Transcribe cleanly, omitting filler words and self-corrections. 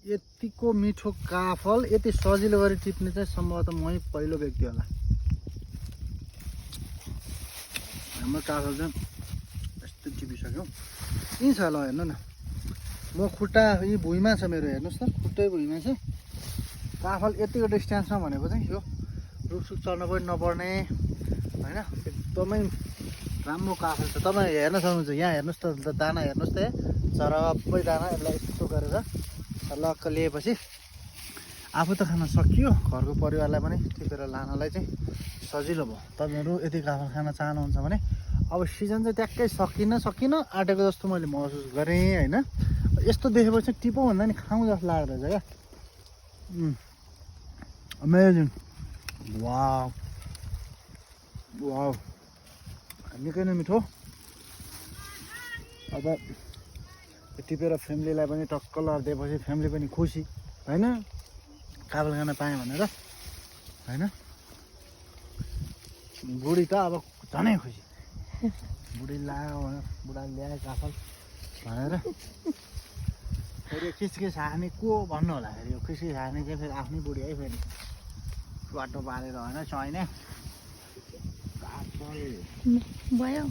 यतिको मिठो काफल यति सजिलो गरी टिप्ने चाहिँ सम्भवतः मै पहिलो व्यक्ति होला। हाम्रो काफल चाहिँ यस्तो टिपिसक्यौँ। यहीँ छ ल हेर्नु न, म खुट्टा यी भुइँमा छ मेरो, हेर्नुहोस् त खुट्टै भुइँमा छ। काफल यतिको डिस्टेन्समा भनेको चाहिँ यो रुखसुख चढ्न पनि नपर्ने होइन, एकदमै राम्रो काफल छ। तपाईँ हेर्न सक्नुहुन्छ, यहाँ हेर्नुहोस् त दाना हेर्नुहोस् त, चरप्पै दाना। यसलाई यस्तो गरेर लक्क लिएपछि आफू त खान सकियो, घरको परिवारलाई पनि टिपेर लानलाई चाहिँ सजिलो भयो। तपाईँहरू यति काफल खान चाहनुहुन्छ भने अब सिजन चाहिँ ट्याक्कै सकिन आँटेको जस्तो मैले महसुस गरेँ होइन। यस्तो देखेपछि टिपौँ भन्दा नि खाउँ जस्तो लाग्दो रहेछ क्या। अमेजिङ, वाउ वाउ, निकै नै मिठो। अब टिपेर फ्यामिलीलाई पनि टक्क लडिदिएपछि फ्यामिली पनि खुसी होइन, काफल खान पाएँ भनेर होइन। बुढी त अब झनै खुसी, बुढी ल्यायो काफल भनेर। फेरि किसकिस हाँस्ने को भन्नु होला, फेरि यो किसकिस हाँस्ने चाहिँ फेरि आफ्नै बुढी है, फेरि बाटो पारेर होइन चाहिने काफल भयो।